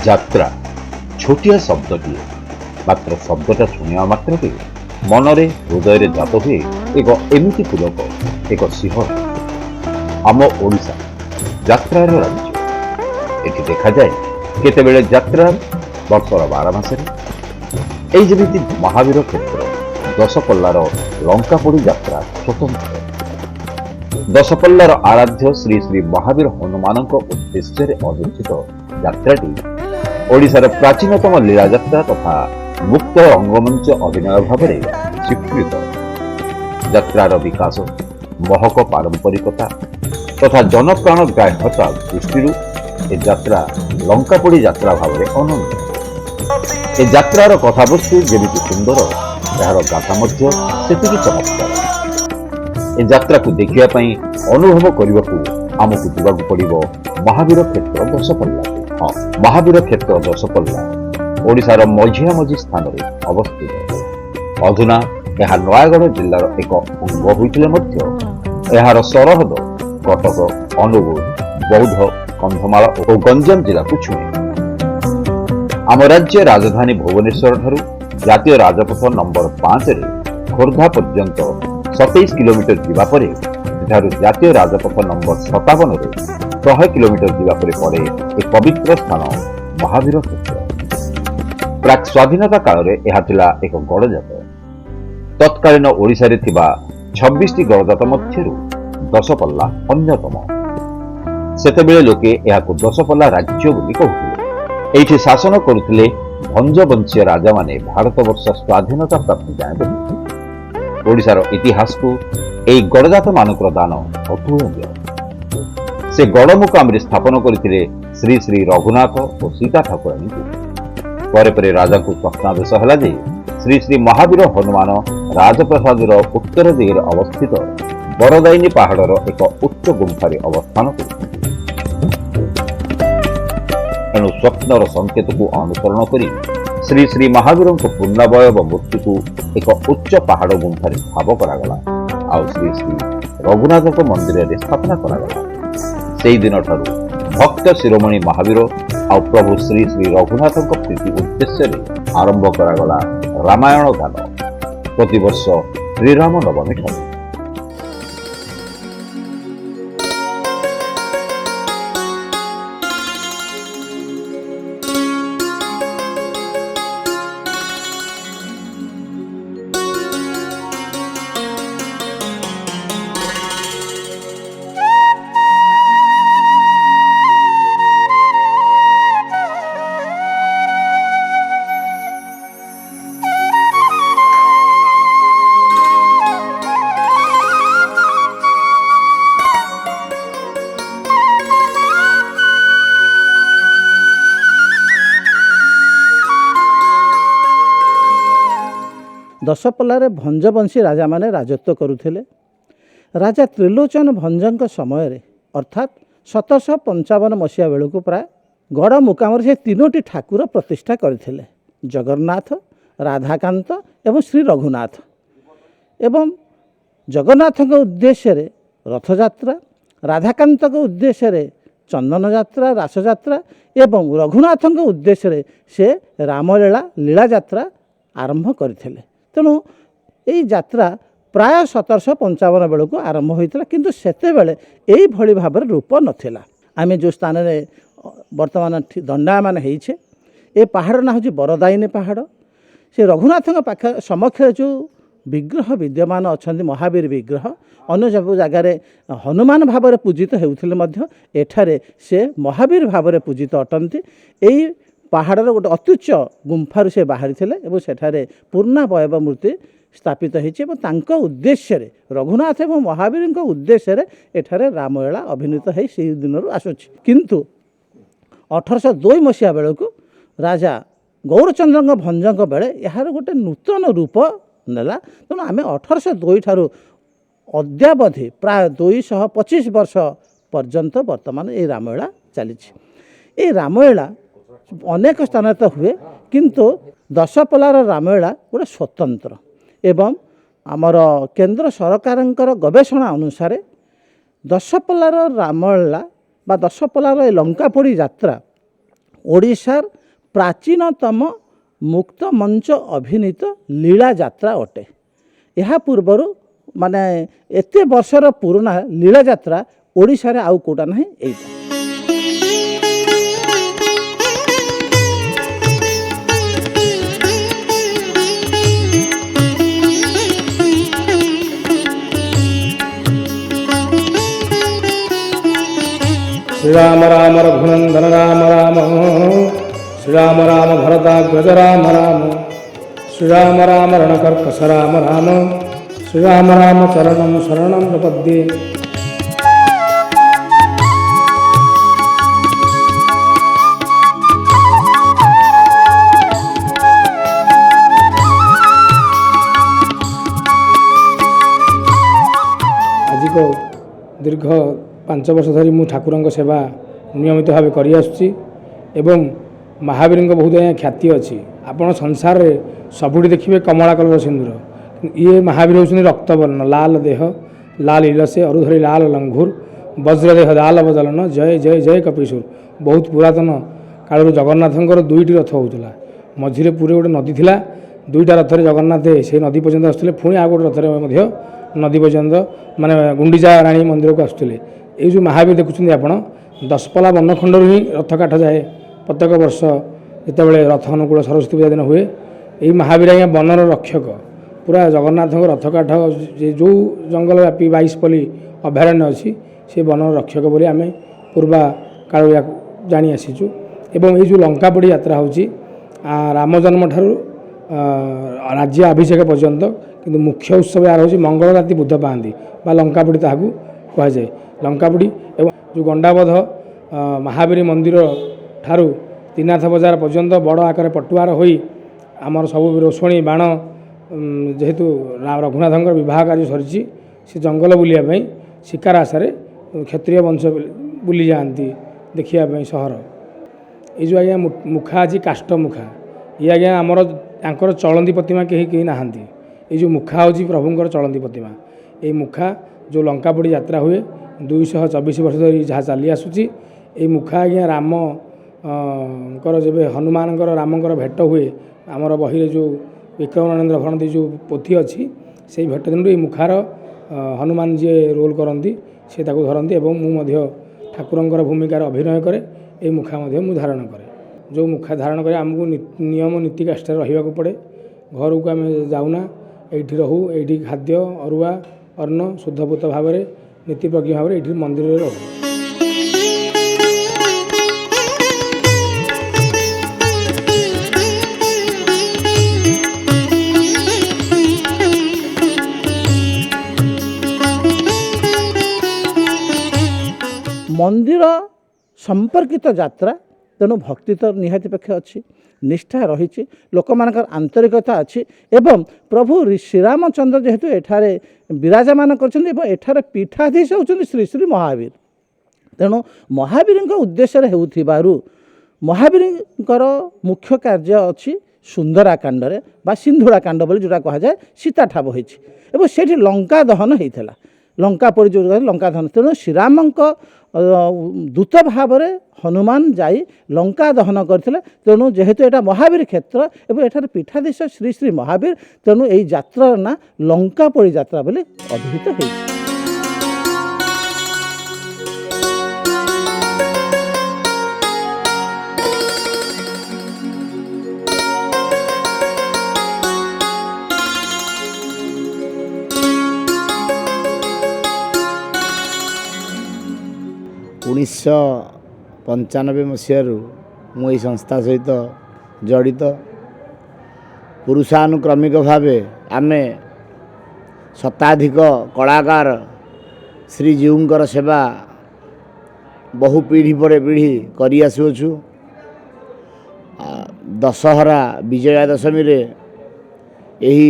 ଯାତ୍ରା ଛୋଟିଆ ଶବ୍ଦଟିଏ, ମାତ୍ର ଶବ୍ଦଟା ଶୁଣିବା ମାତ୍ରକେ ମନରେ ହୃଦୟରେ ଜାତ ହୁଏ ଏକ ଏମିତି ପୁଲକ, ଏକ ଶିହରଣ। ଆମ ଓଡ଼ିଶା ଯାତ୍ରାର ରାଜ୍ୟ। ଏଠି ଦେଖାଯାଏ କେତେବେଳେ ଯାତ୍ରା ବର୍ଷର 12 ମାସରେ। ଏଇ ଯେମିତି ମହାବୀର କ୍ଷେତ୍ର ଦଶପଲ୍ଲାର ଲଙ୍କାପୋଡ଼ି ଯାତ୍ରା ସ୍ୱତନ୍ତ୍ର। ଦଶପଲ୍ଲାର ଆରାଧ୍ୟ ଶ୍ରୀ ଶ୍ରୀ ମହାବୀର ହନୁମାନଙ୍କ ଉଦ୍ଦେଶ୍ୟରେ ଅନୁଷ୍ଠିତ ଯାତ୍ରାଟି ଓଡ଼ିଶାର ପ୍ରାଚୀନତମ ଲୀଳାଯାତ୍ରା ତଥା ମୁକ୍ତ ରଙ୍ଗମଞ୍ଚ ଅଭିନୟ ଭାବରେ ସ୍ୱୀକୃତ। ଯାତ୍ରାର ବିକାଶ, ମହକ ପାରମ୍ପରିକତା ତଥା ଜନପ୍ରାଣ ଗ୍ରାହ୍ୟତା ଦୃଷ୍ଟିରୁ ଏ ଯାତ୍ରା ଲଙ୍କାପୋଡ଼ି ଯାତ୍ରା ଭାବରେ ଅନନ୍ୟ। ଏ ଯାତ୍ରାର କଥାବସ୍ତୁ ଯେମିତି ସୁନ୍ଦର, ଏହାର ଗାଥା ମଧ୍ୟ ସେତିକି ଚମତ୍କାର। ଏ ଯାତ୍ରାକୁ ଦେଖିବା ପାଇଁ, ଅନୁଭବ କରିବାକୁ ଆମକୁ ଯିବାକୁ ପଡ଼ିବ ମହାବୀର କ୍ଷେତ୍ର ଦଶପଲ୍ଲାକୁ। ହଁ, ମହାବୀର କ୍ଷେତ୍ର ଦଶପଲ୍ଲା ଓଡ଼ିଶାର ମଝିଆ ମଝି ସ୍ଥାନରେ ଅବସ୍ଥିତ। ଅଧୁନା ଏହା ନୟାଗଡ଼ ଜିଲ୍ଲାର ଏକ ଅଙ୍ଗ ହୋଇଥିଲେ ମଧ୍ୟ ଏହାର ସରହଦ କଟକ, ଅନୁଗୁଳ, ବୌଦ୍ଧ, କନ୍ଧମାଳ ଓ ଗଞ୍ଜାମ ଜିଲ୍ଲାକୁ ଛୁଏଁ। ଆମ ରାଜ୍ୟ ରାଜଧାନୀ ଭୁବନେଶ୍ୱର ଠାରୁ ଜାତୀୟ ରାଜପଥ ନମ୍ବର 5ରେ ଖୋର୍ଦ୍ଧା ପର୍ଯ୍ୟନ୍ତ 27 କିଲୋମିଟର ଯିବା ପରେ, ସେଠାରୁ ଜାତୀୟ ରାଜପଥ ନମ୍ବର 57ରେ 100 କିଲୋମିଟର ଯିବା ପରେ ପଡ଼େ ଏ ପବିତ୍ର ସ୍ଥାନ ମହାବୀର କ୍ଷେତ୍ର। ପ୍ରାକ୍ ସ୍ୱାଧୀନତା କାଳରେ ଏହା ଥିଲା ଏକ ଗଡ଼ଜାତ। ତତ୍କାଳୀନ ଓଡ଼ିଶାରେ ଥିବା 26ଟି ଗଡ଼ଜାତ ମଧ୍ୟରୁ ଦଶପଲ୍ଲା ଅନ୍ୟତମ। ସେତେବେଳେ ଲୋକେ ଏହାକୁ ଦଶପଲ୍ଲା ରାଜ୍ୟ ବୋଲି କହୁଥିଲେ। ଏଇଠି ଶାସନ କରୁଥିଲେ ଭଞ୍ଜବଂଶୀୟ ରାଜାମାନେ ଭାରତବର୍ଷ ସ୍ୱାଧୀନତା ପ୍ରାପ୍ତି ଯାଏଁ ବୋଲି। ଓଡ଼ିଶାର ଇତିହାସକୁ ଏହି ଗଡ଼ଜାତମାନଙ୍କର ଦାନ ଅତୁଳନୀୟ। ସେ ଗଡ଼ ମୁକାମରେ ସ୍ଥାପନ କରିଥିଲେ ଶ୍ରୀ ଶ୍ରୀ ରଘୁନାଥ ଓ ସୀତା ଠାକୁରାଣୀଙ୍କୁ। ପରେ ପରେ ରାଜାଙ୍କୁ ସ୍ୱପ୍ନାଦେଶ ହେଲା ଯେ ଶ୍ରୀ ଶ୍ରୀ ମହାବୀର ହନୁମାନ ରାଜପ୍ରାସାଦର ଉତ୍ତର ଦିଗରେ ଅବସ୍ଥିତ ବରଦାୟିନୀ ପାହାଡ଼ର ଏକ ଉଚ୍ଚ ଗୁମ୍ଫାରେ ଅବସ୍ଥାନ କରୁଛନ୍ତି। ଏଣୁ ସ୍ୱପ୍ନର ସଂକେତକୁ ଅନୁସରଣ କରି ଶ୍ରୀ ଶ୍ରୀ ମହାବୀରଙ୍କ ପୂର୍ଣ୍ଣାବୟବ ମୂର୍ତ୍ତିକୁ ଏକ ଉଚ୍ଚ ପାହାଡ଼ ଗୁମ୍ଫାରେ ଠାବ କରାଗଲା, ଆଉ ଶ୍ରୀ ଶ୍ରୀ ରଘୁନାଥଙ୍କ ମନ୍ଦିରରେ ସ୍ଥାପନା କରାଗଲା। ସେହିଦିନଠାରୁ ଭକ୍ତ ଶିରୋମଣି ମହାବୀର ଆଉ ପ୍ରଭୁ ଶ୍ରୀ ଶ୍ରୀ ରଘୁନାଥଙ୍କ ପ୍ରୀତି ଉଦ୍ଦେଶ୍ୟରେ ଆରମ୍ଭ କରାଗଲା ରାମାୟଣ ଗାନ, ପ୍ରତିବର୍ଷ ଶ୍ରୀରାମ ନବମୀ ଠାରୁ। ଦଶପଲ୍ଲାରେ ଭଞ୍ଜବଂଶୀ ରାଜାମାନେ ରାଜତ୍ୱ କରୁଥିଲେ। ରାଜା ତ୍ରିଲୋଚନ ଭଞ୍ଜଙ୍କ ସମୟରେ ଅର୍ଥାତ୍ 1755 ମସିହା ବେଳକୁ ପ୍ରାୟ ଗଡ଼ ମୁକାମରେ ସେ 3ଟି ଠାକୁର ପ୍ରତିଷ୍ଠା କରିଥିଲେ, ଜଗନ୍ନାଥ, ରାଧାକାନ୍ତ ଏବଂ ଶ୍ରୀ ରଘୁନାଥ। ଏବଂ ଜଗନ୍ନାଥଙ୍କ ଉଦ୍ଦେଶ୍ୟରେ ରଥଯାତ୍ରା, ରାଧାକାନ୍ତଙ୍କ ଉଦ୍ଦେଶ୍ୟରେ ଚନ୍ଦନ ଯାତ୍ରା, ରାସଯାତ୍ରା ଏବଂ ରଘୁନାଥଙ୍କ ଉଦ୍ଦେଶ୍ୟରେ ସେ ରାମଲୀଳା ଲୀଳାଯାତ୍ରା ଆରମ୍ଭ କରିଥିଲେ। ତେଣୁ ଏହି ଯାତ୍ରା ପ୍ରାୟ 1755 ବେଳକୁ ଆରମ୍ଭ ହୋଇଥିଲା, କିନ୍ତୁ ସେତେବେଳେ ଏଇଭଳି ଭାବରେ ରୂପ ନଥିଲା। ଆମେ ଯେଉଁ ସ୍ଥାନରେ ବର୍ତ୍ତମାନ ଦଣ୍ଡାୟମାନ ହେଇଛେ, ଏ ପାହାଡ଼ ନାଁ ହେଉଛି ବରଦାୟିନୀ ପାହାଡ଼। ସେ ରଘୁନାଥଙ୍କ ସମକ୍ଷରେ ଯେଉଁ ବିଗ୍ରହ ବିଦ୍ୟମାନ ଅଛନ୍ତି, ମହାବୀର ବିଗ୍ରହ, ଅନ୍ୟ ସବୁ ଜାଗାରେ ହନୁମାନ ଭାବରେ ପୂଜିତ ହେଉଥିଲେ ମଧ୍ୟ ଏଠାରେ ସେ ମହାବୀର ଭାବରେ ପୂଜିତ ଅଟନ୍ତି। ଏହି ପାହାଡ଼ର ଗୋଟେ ଅତ୍ୟୁଚ୍ଚ ଗୁମ୍ଫାରୁ ସେ ବାହାରିଥିଲେ ଏବଂ ସେଠାରେ ପୂର୍ଣ୍ଣାବୟବ ମୂର୍ତ୍ତି ସ୍ଥାପିତ ହୋଇଛି ଏବଂ ତାଙ୍କ ଉଦ୍ଦେଶ୍ୟରେ, ରଘୁନାଥ ଏବଂ ମହାବୀରଙ୍କ ଉଦ୍ଦେଶ୍ୟରେ ଏଠାରେ ରାମଲୀଳା ଅଭିନୀତ ହୋଇ ସେହି ଦିନରୁ ଆସୁଛି। କିନ୍ତୁ 1802 ମସିହା ବେଳକୁ ରାଜା ଗୌରଚନ୍ଦ୍ରଙ୍କ ଭଞ୍ଜଙ୍କ ବେଳେ ଏହାର ଗୋଟେ ନୂତନ ରୂପ ନେଲା। ତେଣୁ ଆମେ 1802 ଠାରୁ ଅଦ୍ୟାବଧି ପ୍ରାୟ 225 ବର୍ଷ ପର୍ଯ୍ୟନ୍ତ ବର୍ତ୍ତମାନ ଏହି ରାମଲୀଳା ଚାଲିଛି। ଏହି ରାମଲୀଳା ଅନେକ ସ୍ଥାନରେ ତ ହୁଏ, କିନ୍ତୁ ଦଶପଲ୍ଲାର ରାମଲୀଳା ଗୋଟେ ସ୍ୱତନ୍ତ୍ର। ଏବଂ ଆମର କେନ୍ଦ୍ର ସରକାରଙ୍କର ଗବେଷଣା ଅନୁସାରେ ଦଶପଲ୍ଲାର ରାମଲୀଳା ବା ଦଶପଲ୍ଲାର ଏ ଲଙ୍କାପୋଡ଼ି ଯାତ୍ରା ଓଡ଼ିଶାର प्राचीनतम मुक्त मंच अभिनीत लीला यात्रा अटे। यह पूर्वर माने एते वर्षर पुराना लीला यात्रा ओडिशा रे आउ कोटा नहीं एइटा। श्रीराम राम रघुनंदन राम राम श्रीराम राम भरताग्रज राम राम श्रीराम राम रणकर्कश राम राम श्रीराम राम चरणं शरणं प्रपद्ये। आज को दीर्घ 5 वर्ष धरी मु ठाकुर सेवा नियमित भाव कर महावीर बहुत ख्याति अच्छी। आपण संसार में सबुठी देखिए कमला कलर सिंदूर, ये महावीर होती रक्तवर्ण लाल देह लाल इलसे अरुधरी लाल लंघुर वज्रदेह लाल बदलन जय जय जय कपिशुर। बहुत पुरातन काल जगन्नाथंकर 2टी रथ होता मझे पूरे गोटे नदी थिला 2टा रथरे जगन्नाथ से नदी पर्यंत आसुले पुणी आ गोटे रथरे नदी पर्यंत माने गुंडीचा राणी मंदिर को आसुले। ये जो महावीर देखुं आप 10पला बनखंड ही रथ काठ जाए प्रत्येक वर्ष जितेबाला रथ अनुकूल सरस्वती पूजा दिन हुए। यही महावीर आज्ञा बनर रक्षक पूरा जगन्नाथ रथ काठ जो जंगल व्यापी 22पल्ली अभयारण्य अच्छी से बनर रक्षक बोली आम पूर्वा काल जानी आसीचु। एवं ये जो लंकापोड़ी यात्रा होची राम जन्म ठारू राज्य अभिषेक पर्यंत किंतु मुख्य उत्सव यार होची मंगल राति बुध पाती बा लंकापोड़ी ताकू कह जाए। लंकापोड़ी एवं जो गंडाबध महावीर मंदिर ठारू त्रिनाथ बजार पर्यंत बड़ आकार पटुआर होई आमर सब रोषणी बाण जेहेतु रघुनाथंकर विवाह कार्य सरी से जंगल बुलियापाई शिकार आशारे क्षत्रिय वंश बुली जाती देखिया सहर। ये जो आज्ञा मुखा अच्छी काष्ठ मुखा ये आज्ञा आमर आंकर चलती प्रतिमा कहीं नहांती। ये जो मुखा हूँ प्रभुंर चलती प्रतिमा ये मुखा जो लंकापोड़ी यात्रा हुए 224 वर्ष धरी जहाँ चली आसूची। ये मुखा आज्ञा राम कर जब हनुमान रामकर भेट हुए आमर बही जो विक्रमानंद भणती जो पोथी अच्छी से भेट दिन ये मुखार हनुमान जी रोल करती से धरती एवं मुझे ठाकुर भूमिकार अभिनय करे। ये मुखा मु धारण करे जो मुखा धारण करे आमको नियम नीति काष्ठ रहा पड़े। घर को आम जाऊना ये रहू ये खाद्य अरुआ अन्न शुद्धपूत भाव नीति प्रज्ञ भाव ये मंदिर में रहू। मंदिर संपर्कित यात्रा तेणु भक्ति तो निहाती पक्ष अच्छी निष्ठा रही लोक मानकर आंतरिकता अच्छी एवं प्रभु श्रीरामचंद्र जेहेतु एठारे विराजमान कर पीठाधीश होती श्री श्री महावीर। तेणु महावीर उद्देश्य होउथिबारु महावीर मुख्य कार्य अच्छी सुंदराकांड बा सिंधुड़ा कांड बोली जोटा कह जाए सीता ठाब होती से लंका दहन होता लंकापोड़ी जो लंका दहन। तेणु श्रीराम दूत भाव में हनुमान जाई लंका दहन करथिले। तेणु जेहेतु एटा महावीर क्षेत्र एवं एठार पीठाधीश श्री श्री महावीर तेणु यही यात्रार ना लंकापोड़ी यात्रा बोली अभिहित होइछि। उन्नीस 95 मसीह मुझे संस्था सहित जड़ित पुरुषानुक्रमिक भाव आम शताधिक कलाकार श्रीजीवर सेवा बहु पीढ़ी पर पीढ़ी करी आसुअछु। दशहरा विजया दशमी रे यही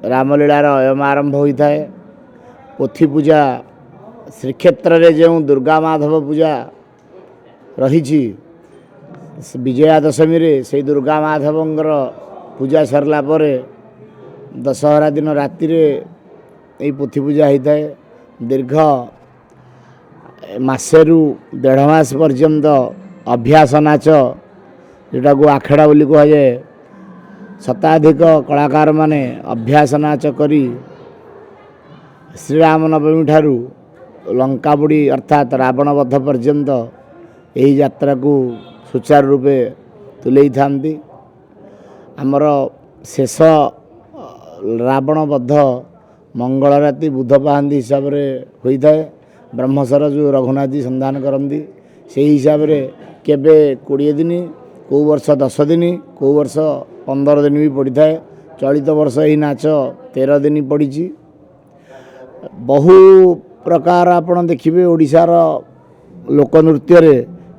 रामलीलार अयम आरंभ होता है। पोथी पूजा श्रीक्षेत्र रे जो दुर्गा माधव पूजा रही विजया दशमी रे से दुर्गा माधवंकर पूजा सरला पर दशहरा दिन राति रे यही पोथी पूजा होता है। दीर्घ मासेरु 1.5 मास पर्यंत अभ्यास नाच जोटाको आखेड़ा बोली कहुए शताधिक कलाकार माने अभ्यास नाच करी श्रीराम नवमी ठारू लंका बुड़ी अर्थात रावण वध पर्यंत यही यात्रा को सुचारू रूपे तुले थांती। आमर शेष रावण वध मंगल राति बुध पाहांती हिसाब से होता है। ब्रह्मसर जो रघुनाथ जी संधान करती से हिसाब से केबे 20 दिन कौ वर्ष 10 दिन कौ वर्ष 15 दिन भी पड़ी था। चलित वर्ष यही नाच 13 दिन पड़ी। बहु प्रकार आपण देखिए ओडिशार लोकनृत्य रे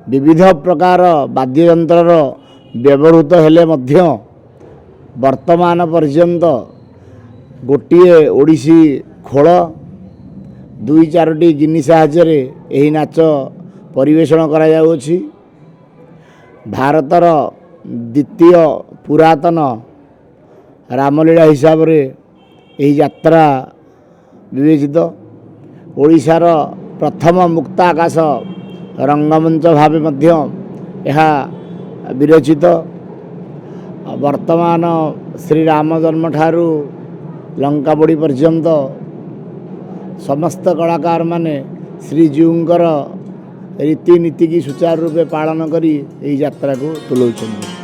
विविध प्रकार वाद्ययंत्र व्यवहृत हेले मध्य वर्तमान पर्यंत गोटे ओडिसी खोल 2-4टी गिनी साहाय्य यही नाच परिवेषण करा जाउछि। भारतर द्वितीय पुरातन रामलीला हिसाब रे यही यात्रा विवेचित। ओडिशार प्रथम मुक्ताकाश रंगमंच भाव मध्य यह विरचित। वर्तमान श्री राम जन्म ठारू लंका बुड़ी पर्यंत समस्त कलाकार माने श्रीजीउंकर रीतिनीति की सुचारू रूपे पालन करी यही यात्रा को तुलौछन्ति।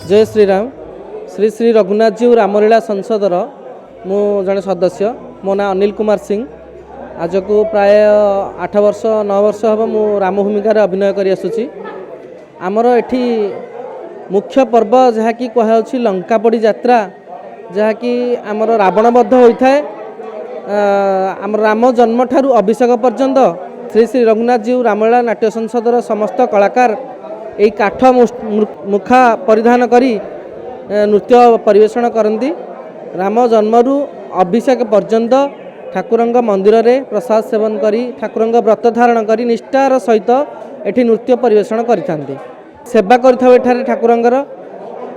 जय श्रीराम। श्री श्री रघुनाथ जी रामलीला संसदर मु जड़े सदस्य। मो ना अनिल कुमार सिंह। आज को प्राय 8 वर्ष 9 वर्ष हम मु राम भूमिकार अभिनय कर आसुची। आमर एठी मुख्य पर्व जहाँकि कहुच्छी लंकापड़ी यात्रा, जहाँकि आमर रावण बध होता है। आम राम जन्म ठारू अभिषेक पर्यंत श्री श्री रघुनाथ जी रामलीला नाट्य संसदर समस्त कलाकार यही काठ मुखा परिधान करी नृत्य परिवेषण करती। राम जन्मरू अभिषेक पर्यंत ठाकुरंग मंदिर रे प्रसाद सेवन करी ठाकुरंग व्रत धारण करी निष्ठार सहित एठी नृत्य परिवेषण करिथांती। सेवा करिथाउ एठारे ठाकुरंगर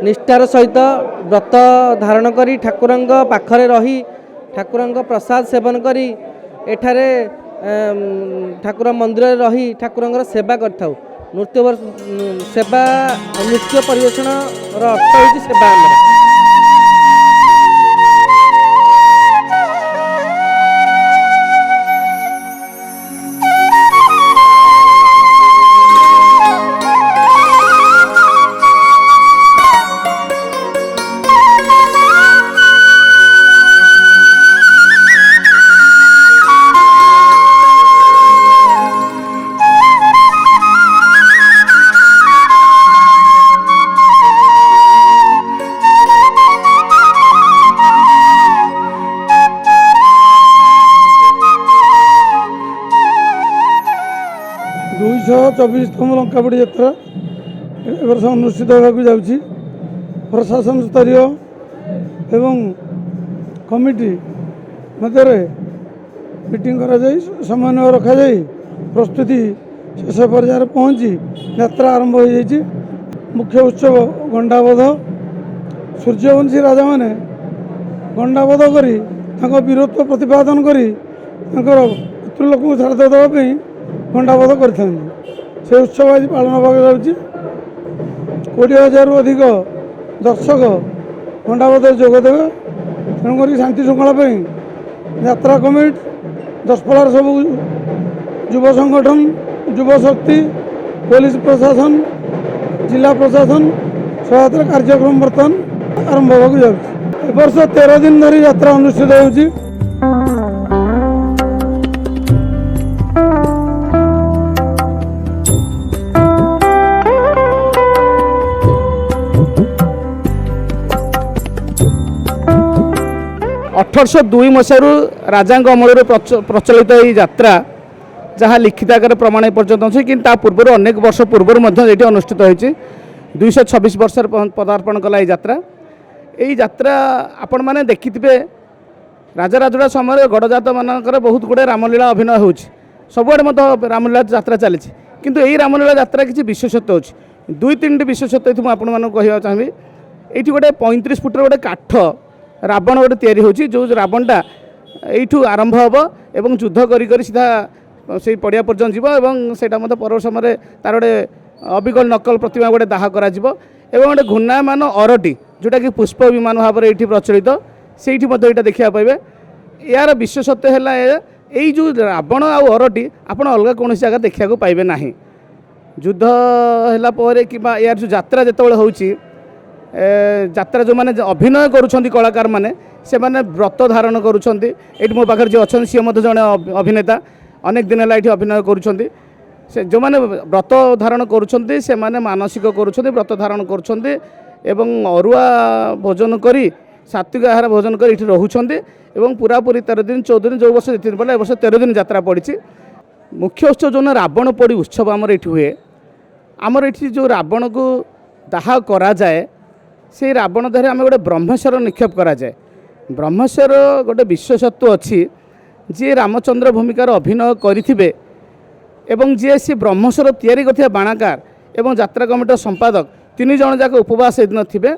निष्ठार सहित व्रत धारण करी ठाकुरंग पाखरे रही ठाकुरंग प्रसाद सेवन करी एठारे ठाकुर मंदिर रे रही ठाकुरंगर सेवा करिथाउ। नृत्य सेवा नृत्य परिवेषण अर्थ होती सेवा। तम लंकापड़ी यात्रा वर्ष अनुष्ठित होगा जाऊँगी। प्रशासन स्तरीय एवं कमिटी मध्य मीटिंग करा जाई समन्वय रखा जाई प्रस्तुति शेष पर्यायर पहुँची यात्रा आरंभ हो जाइए। मुख्य उत्सव गंडाबोध। सूर्यवंशी राजा मैंने गंडाबोध करी वीरत्व प्रतिपादन करी पितृलोक को छाड़ देवाई गंडाबोध करते से उत्सव आज पालन होगा। 20,000 अधिक दर्शक गंडाबोध जोगदेवे। तेणुक शांति श्रृंखला यात्रा कमिटी दशपल्लार सब युव संगठन युव शक्ति पुलिस प्रशासन जिला प्रशासन सहायता कार्यक्रम बर्तमान आरंभ होगा। ए वर्ष 13 दिन धरी यात्रा अनुष्ठित होउची। 1802 मसीह राजा अमल प्रचलित ये यात्रा जहाँ लिखित आकार प्रमाण पर्यटन अच्छे कि पूर्व अनेक वर्ष पूर्व ये अनुष्ठित होती 226 वर्ष पदार्पण कला यात्रा। यही यात्रा आपण मैंने देखि राजा राजुड़ा समय गड़जात मानकर बहुत गुड़े रामलीला अभिनय हो सबुआड़े रामलीला यात्रा चली किंतु यही रामलीला यात्रा किसी विशेषत्व हो 2-3टी विशेषत्व मुझे आपको कहना चाहिए। ये गोटे 35 फुटर गोटे काठ रावण गोटे तैयारी होची जो रावणटा यू आरंभ हम एवं युद्ध करी सीधा से पड़िया पर्यटन जीव एवं सेटा मत पर समय तार गोटे अबिकल नकल प्रतिमा गोटे दाह करा गोटे घूर्णायमान अरटी जोटा कि पुष्प विमान भाव में ये प्रचलित से देखा पाइबे। यार विशेषत्व है यही जो रावण आउ अरटी आप अलग कौन जगह देखा पाइबे ना। युद्ध है कि यार जो यात्रा जो होची यात्रा जो मैंने अभिनय करुँच कलाकार मैंने से मैंने व्रत धारण करुँच ये मो पाखे जो अच्छा सी जड़े अभिनेता अनेक दिन है ये अभिनय करुँच से जो मैंने व्रत धारण करुँच से मैंने मानसिक करुँच व्रत धारण करुँच अरुआ भोजन करी सात्विक आहार भोजन कर रोचंत पूरापूरी 13 दिन 14 दिन जो वर्ष 2 दिन पड़ा ए वर्ष 13 दिन यात्रा पड़ी। मुख्य उत्सव जो रावण पोड़ी उत्सव आमर ये हुए आमर ये जो रावण को दाह करा जाए से रावण देह आम गोटे ब्रह्मेश्वर निक्षेप कराए। ब्रह्मेश्वर गोटे विशेषत्व अच्छी जी रामचंद्र भूमिकार अभिनय करें एवं जी सी ब्रह्मेश्वर तैयारी करथिबा बाणाकार एवं यात्रा कमिटर संपादक 3 जन जाक उपवास दिन थे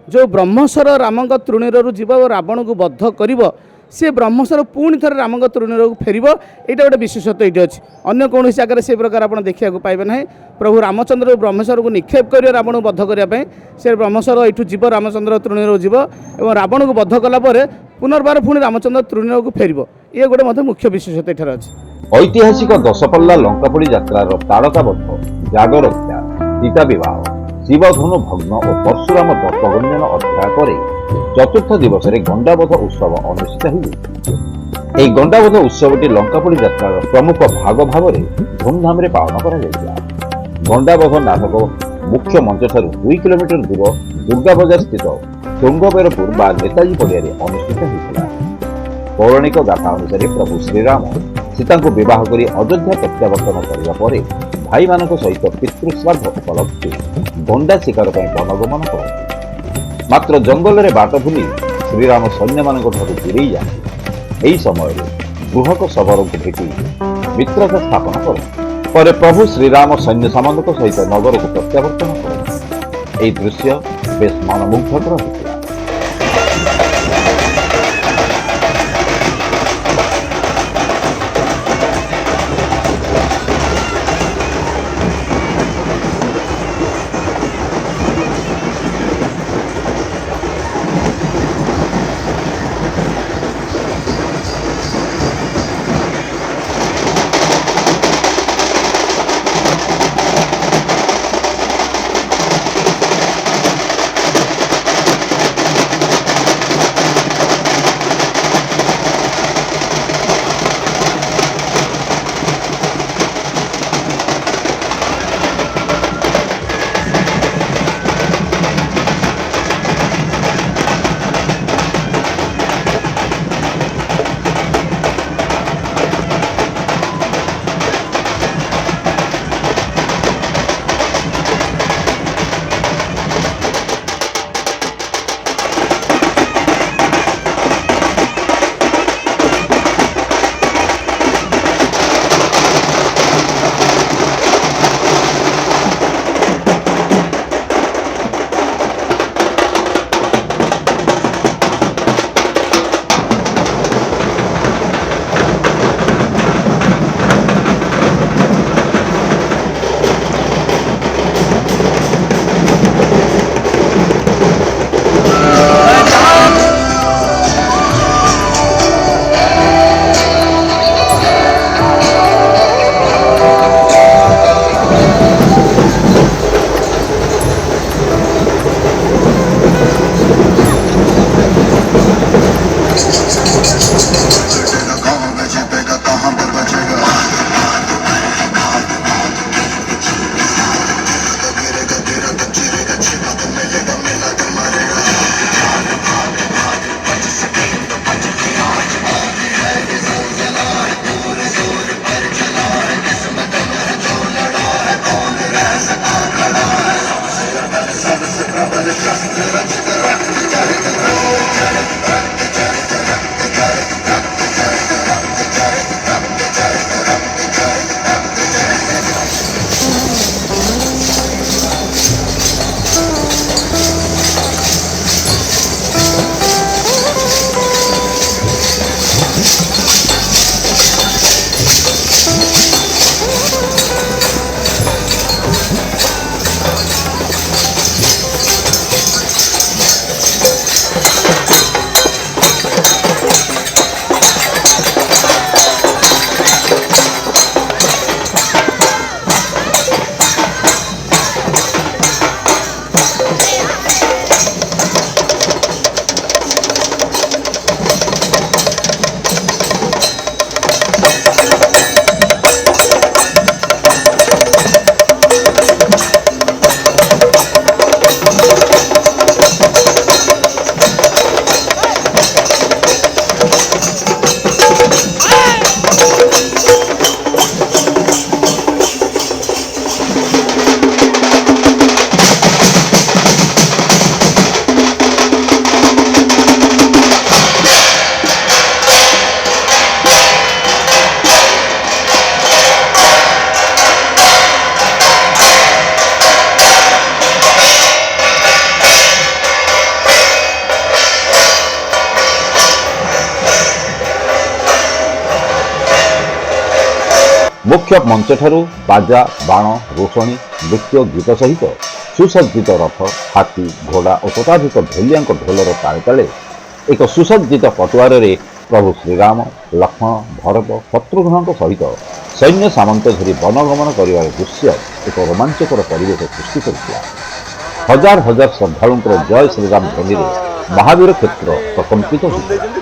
जो ब्रह्मेश्वर राम तृणीर जीव और रावण को बद्ध कर सी ब्रह्मेश्वर पुणी थे राम तृणीर को फेर यहाँ गोटे विशेषत्व ये अच्छी अगर कौन जगह से प्रकार आप देखा पाइबे ना। प्रभु रामचंद्र ब्रह्मेश्वर को निक्षेप कर रावण को बद्ध करने से ब्रह्मेश्वर यू जीव रामचंद्र तृणीर जीव और रावण को बद्ध कलापर पुनर्बार पुणी रामचंद्र तृणीर को फेर ये गोटे मुख्य विशेषत्व ये अच्छी। ऐतिहासिक दशपल्ला लंकापोड़ी यात्रार तारकाबद्ध जागरक्षा सीता विवाह शिवधनु भग्न और परशुराम दत्तगंजन अध्याय पर चतुर्थ दिवस गंडाबध उत्सव अनुष्ठित हो। गंडाबध उत्सवटी लंकापोड़ी यात्रार प्रमुख भाग भाव में धूमधाम पालन कर गंडाबध नाटक मुख्य मंच ठारू 2 किलोमीटर दूर दुर्गा बजार स्थित तुंगबेरपुर बा नेताजी पड़िया अनुष्ठित होता। पौराणिक गाथा अनुसार प्रभु श्रीराम सीता को बह कर अयोध्या प्रत्यावर्तन करने पर भाई मान सहित पितृश्राद्ध उपलक्षे गंडा शिकार वनगमन करते मात्र जंगल में बाट भूली श्रीराम सैन्य मान दूरे जाते। समय बृहक शबर को भेटी मित्रता स्थापन कर प्रभु श्रीराम सैन्य सामंत सहित नगर को प्रत्यावर्तन करते। दृश्य बेस मनमुग्धकर होता। मुख्य मंच ठारू बाजा बाण रोषणी नृत्य गीत सहित सुसज्जित रथ हाथी घोड़ा और शताधिक ढोलिया ढोलर ताले ताले एक सुसज्जित पटुआर प्रभु श्रीराम लक्ष्मण भरत शत्रुघ्न सहित सैन्य सामंत धरी वनगमन कर दृश्य एक रोमांचकर परिवेश सृष्टि कर हजार हजार श्रद्धालु जय श्रीराम ध्वनि महावीर क्षेत्र प्रकंपित होता।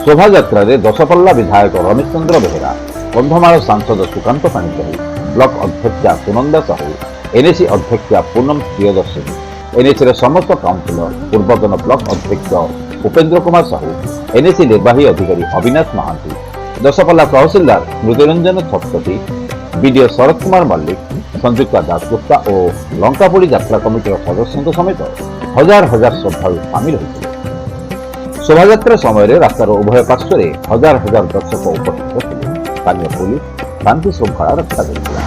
शोभायात्रा दशपल्ला विधायक रमेश चंद्र बेहेरा कंधमाल सांसद सुकांत पाणिग्राही ब्लॉक अध्यक्षा सुनंदा साहू एनएसी अध्यक्षा पूनम प्रियदर्शनी एनएसी समस्त काउंसिलर पूर्वतन ब्लॉक अध्यक्ष उपेन्द्र कुमार साहू एनएसी निर्वाही अधिकारी अविनाश महांती दशपल्ला तहसिलदार स्मृतिरंजन छत्पति बीडीओ शरद कुमार मल्लिक संयुक्ता दासगुप्ता और लंकापोड़ी यात्रा कमिटी सदस्यों समेत हजार हजार श्रद्धालु सामिल होते। शोभायात्रा समय रास्तार उभय पार्श्व हजार हजार दर्शक उपस्थित थे। स्थानीय पुलिस शांति श्रृंखला रक्षा करथिला।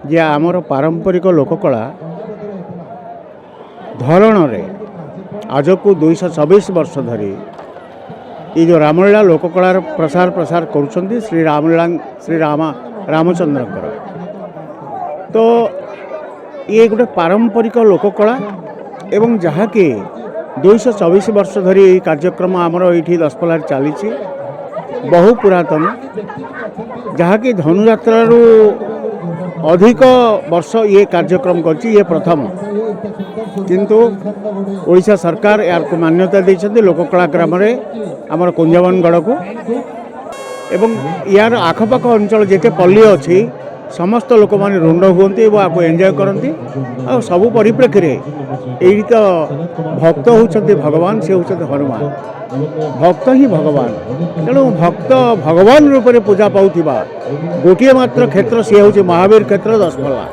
जे आमर पारंपरिक लोककला धरण आज को 224 वर्ष धरी ये जो रामलीला लोककलार प्रसार प्रसार करुँच श्री रामलीला श्री रामचंद्रकर तो ये गोटे पारंपरिक लोककला एवं जहाँकि 224 वर्ष धरी ये कार्यक्रम आमर ये दशपल्ला चली बहु पुरातन जहाँकि धनुयात्रारू अधिक वर्ष ये कार्यक्रम करछि ये प्रथम किंतु ओडिशा सरकार यार को मान्यता देछन्ते लोककला ग्राम रे हमर कुंजवनगढ़ को एवं यार आखपाख अंचल जेते पल्ली अछि समस्त लोक माने रुंड हुंती वो आपको एंजॉय करती आ सब परिप्रेक्षी रे एई तो भक्त होउछन्ते भगवान से होउछन्ते हनुमान भक्त ही भगवान तेणु भक्त भगवान रूप में पूजा पाउथिबा गोटे मात्र क्षेत्र सी हूँ महावीर क्षेत्र दशपल्ला।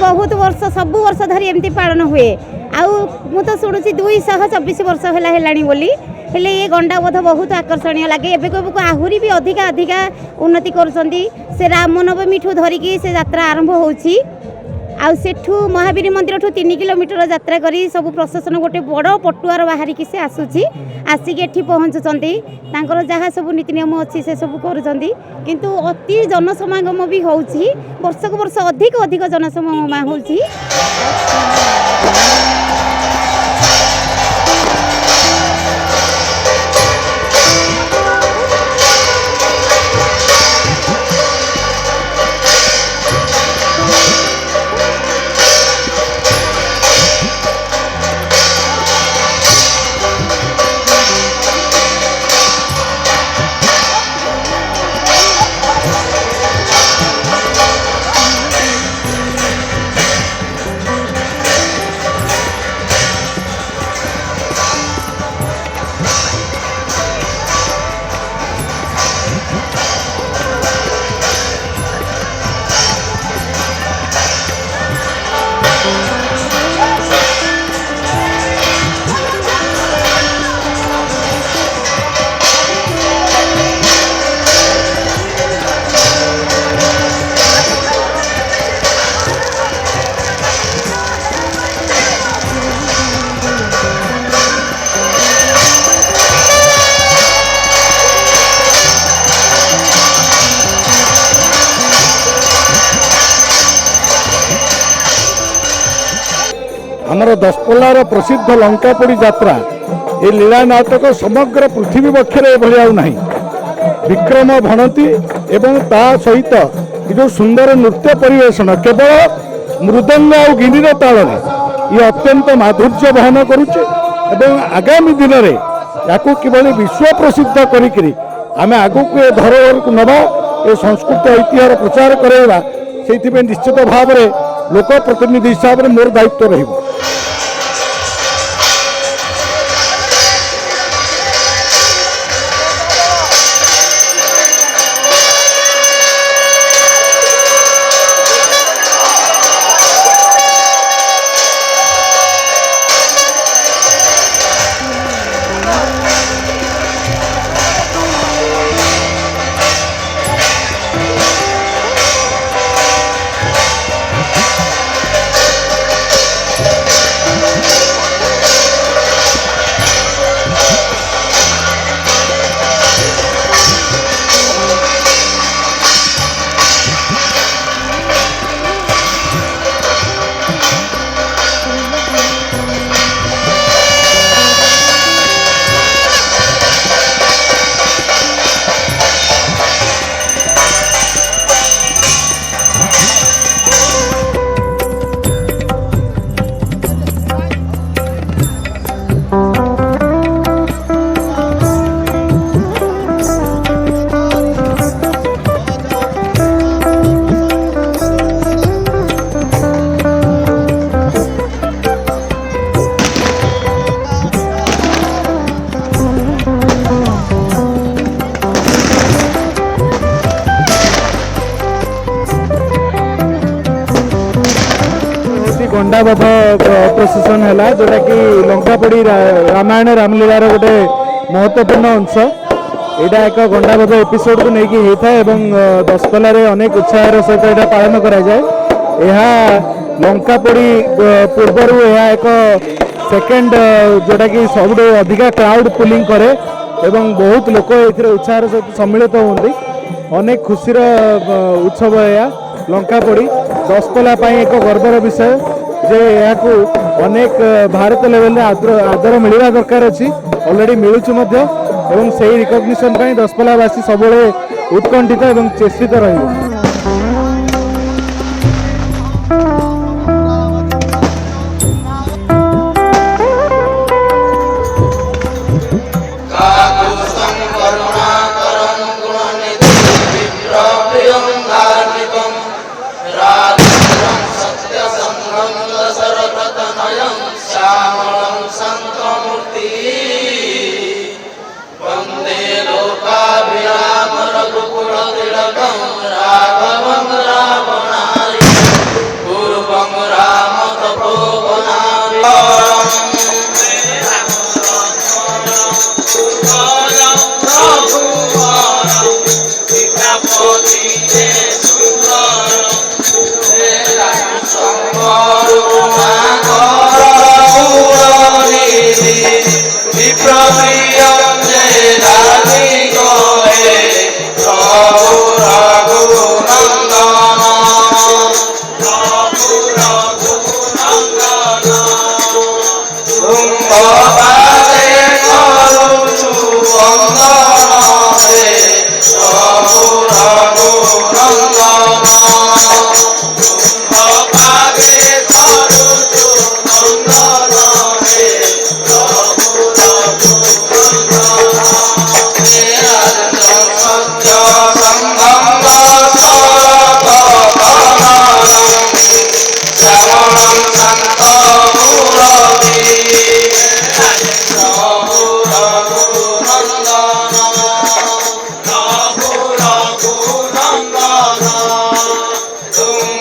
बहुत वर्ष सब वर्ष धरी एमती पालन हुए आउ मु तो शुणुची 224 वर्ष है बोली हेले ये गंडाबोध बहुत आकर्षणीय लगे एवं आहरी भी अधिका अधिका उन्नति करुँच से रामनवमी ठू धरिकी से यात्रा आरंभ होची आउ सेठू महावीर मंदिर ठू 3 किलोमीटर यात्रा करी सब प्रशासन गोटे बड़ पटुआर बाहरिकी से आसूची आसिक एठी पहुँचुंट जहाँ सब नीति नियम अच्छी से सब करुँच किंतु अति जनसमागम भी होची वर्ष को वर्ष अधिक अधिक जनसमागम होची। आमर दशपल्लार प्रसिद्ध लंकापोड़ी यात्रा ये लीला नाटक समग्र पृथ्वी वक्षर ना विक्रम भणती एवं ता सहित जो सुंदर नृत्य परिवेषण केवल मृदंग और गिनीर ताल ये अत्यंत माधुर्य बहन करुचे एवं आगामी दिन में या किभली विश्व प्रसिद्ध करी आम आगू को धरोहर को नवा ए संस्कृत ऐतिह्य प्रचार करवा से निश्चित भाव में लोक प्रतिनिधि हिसाब से मोर दायित्व रही। गंडाबध प्रोसेसन है जोटा कि लंकापोड़ी रामायण रामलीलार गोटे महत्वपूर्ण अंश यहाँ एक गंडाबध एपिसोड को लेकिन होता है दशपल्ला अनेक उत्साह सहित यहाँ पालन कराए लंकापोड़ी पूर्वर यह एक सेकेंड जोटा कि सब अधिका क्राउड पुलिंग करे एवं बहुत लोक ये उत्साह सहित सम्मिलित होती अनेक खुशी उत्सव यह लंकापोड़ी दशपल्ला एक गर्वर विषय जे यहाँ अनेक भारत लेवल आदर मिलवा दरकार अच्छी ऑलरेडी मिलूँ से रिकग्निशन दशपल्लावासी सब उत्कंठित और चेष्टित रही। राघवं रावणारि पूर्वं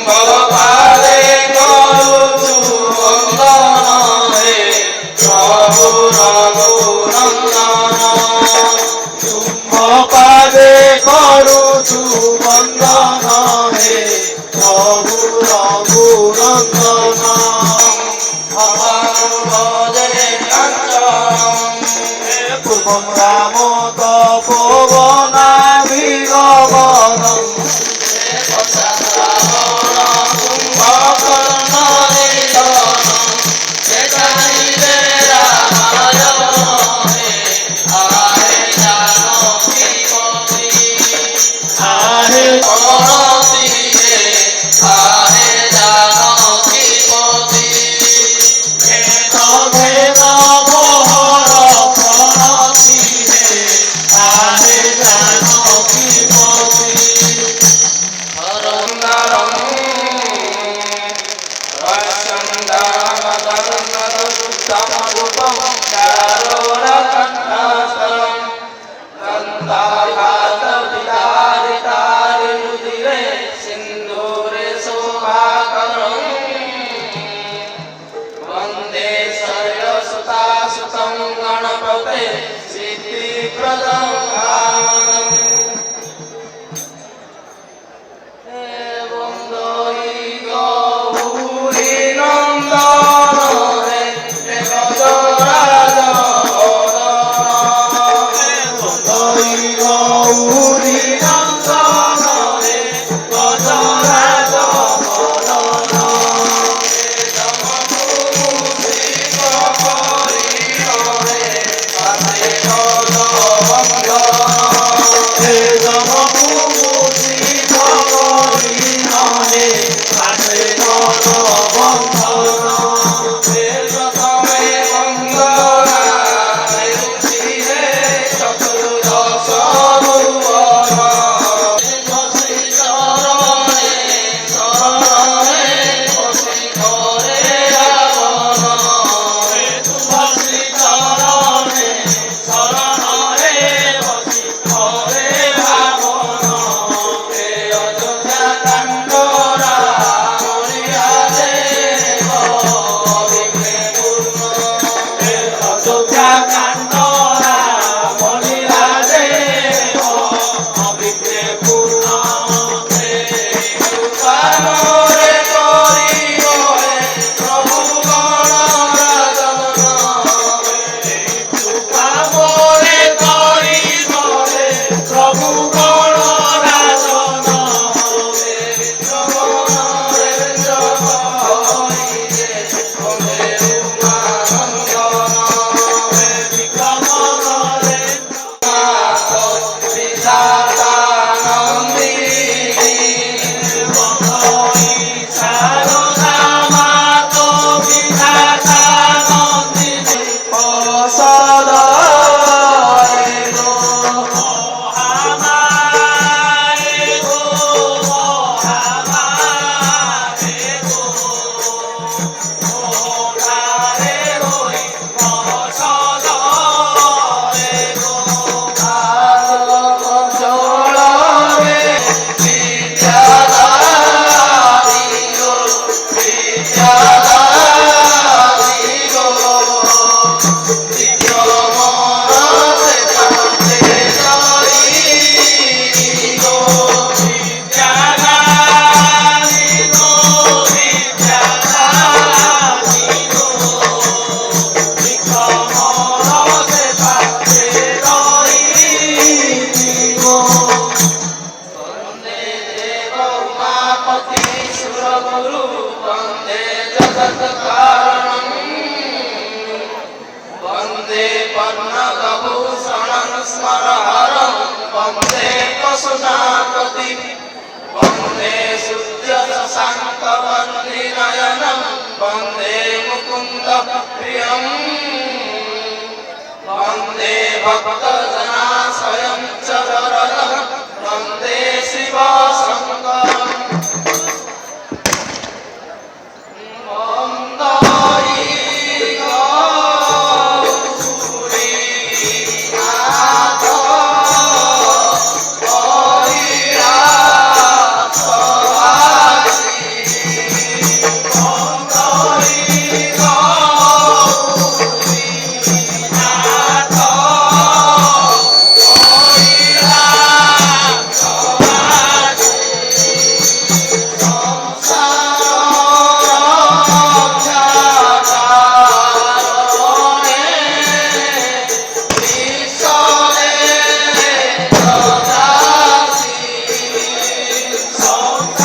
ପାଦେ କରୁଛୁ ବନ୍ଦନ ହେ ପ୍ରଭୁ ରଘୁନନ୍ଦନ ତୁମ୍ଭ ପାଦେ କରୁଛୁ ବନ୍ଦନ ହେ ପ୍ରଭୁ ରଘୁନନ୍ଦନ ପୂର୍ବଂ ରାମ ତପୋବନା ବିଗବନଂ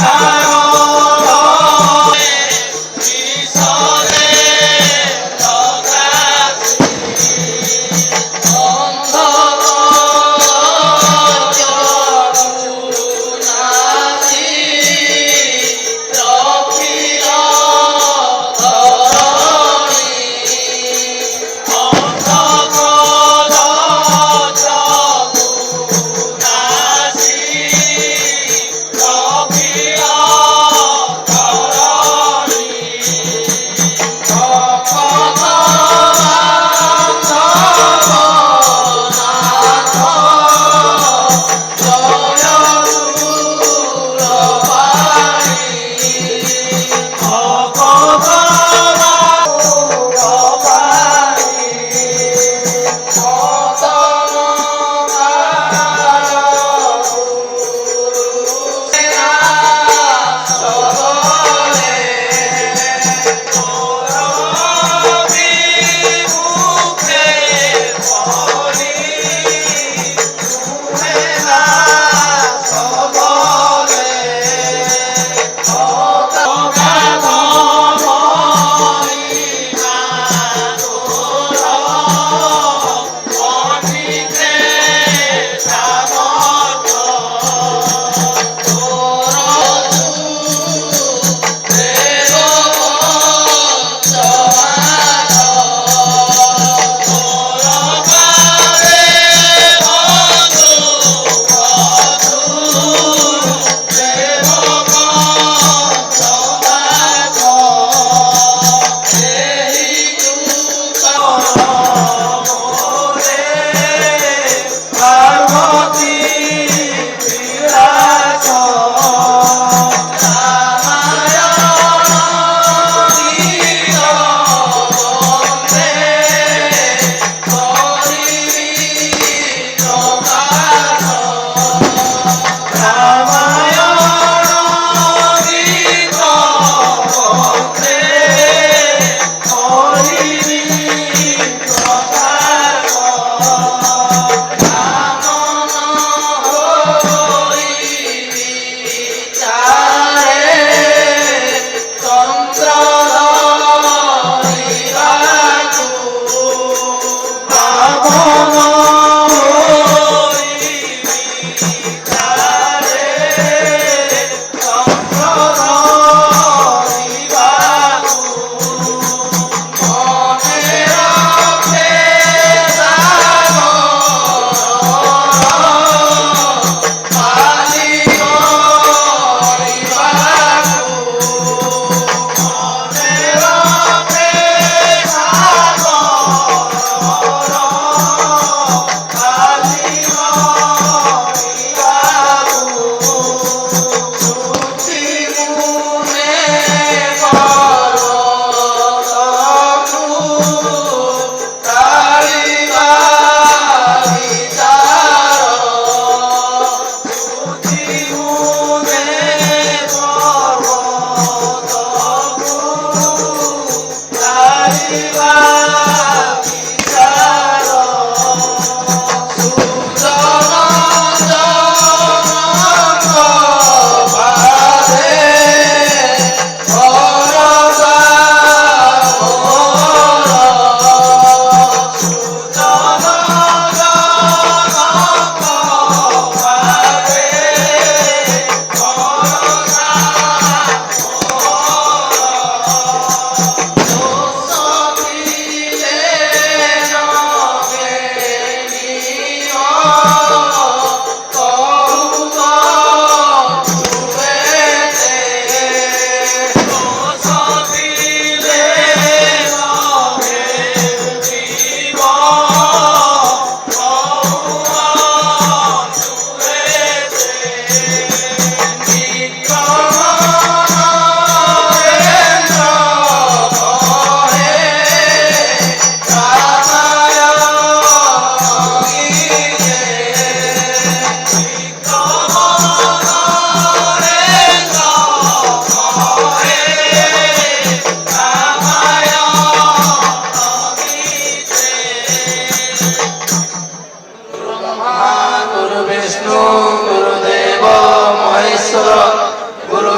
Love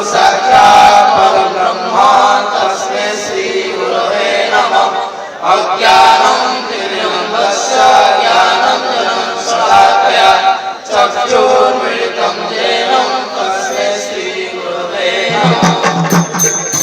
साक्षात् परब्रह्म तस्मै श्री गुरवे नमः अज्ञानं तिमिरन्धस्य ज्ञानञ्जनं शलाकया चक्षुर्मिलितं येन तस्मै श्री गुरवे नमः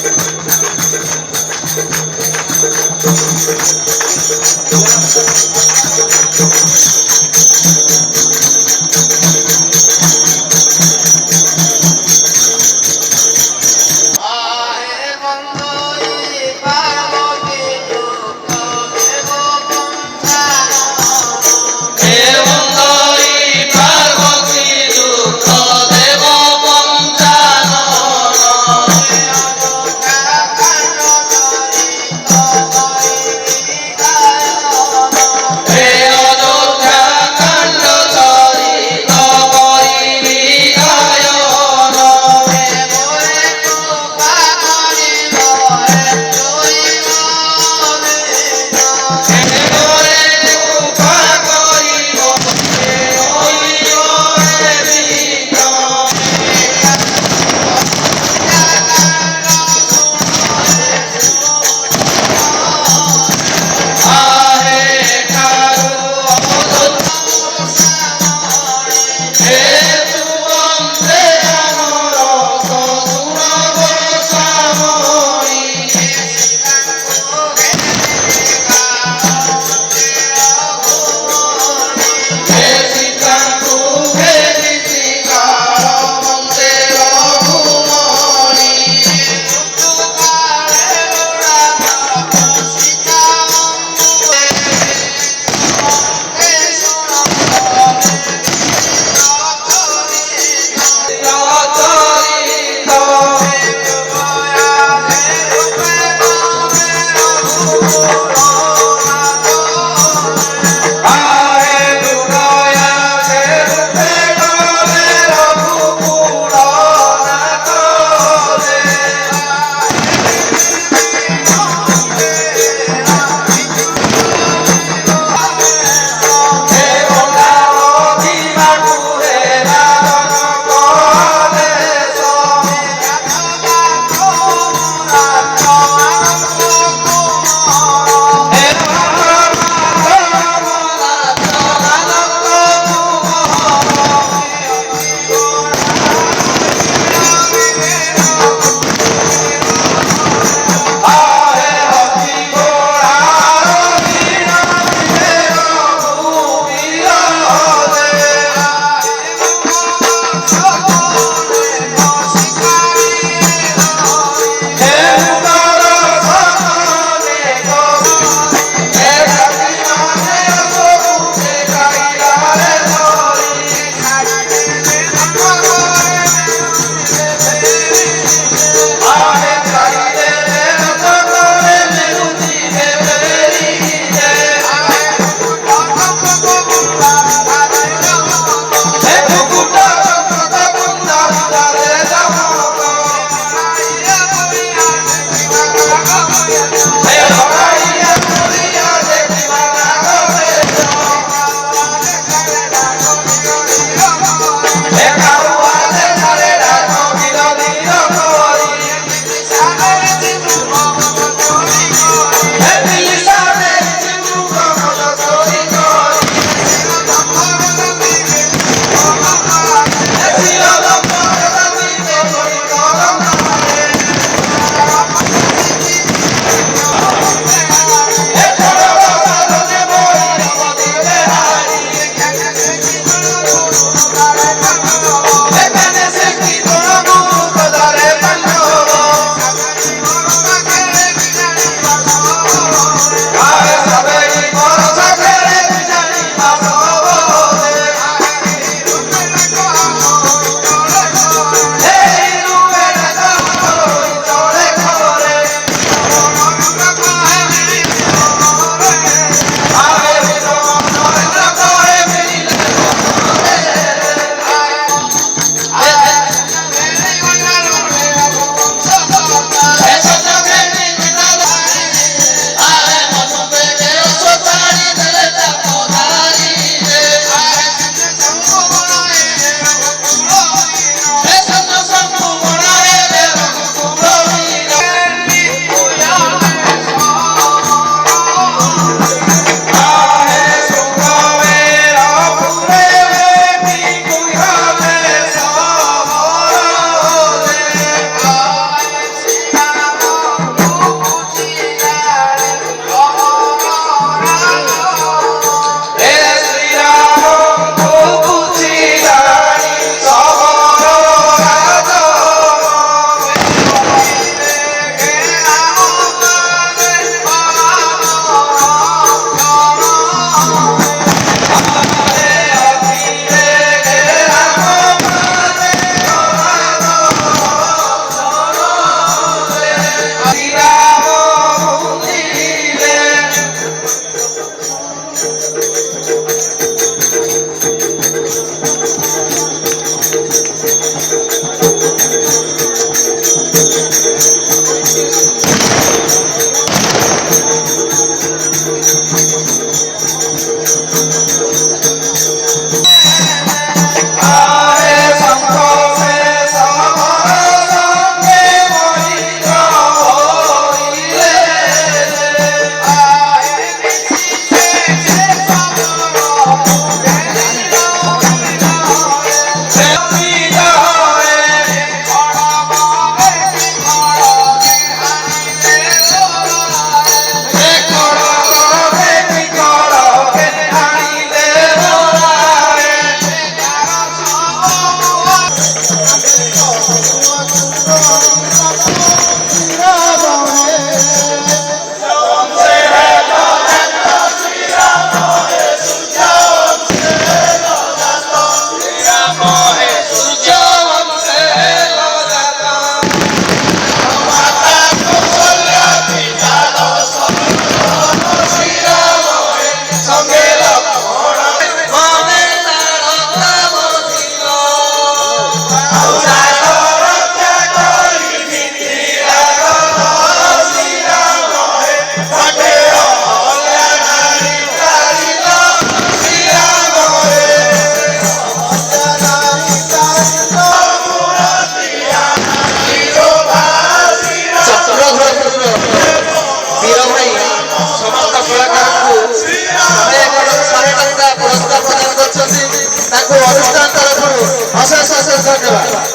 ଧନ୍ୟବାଦ।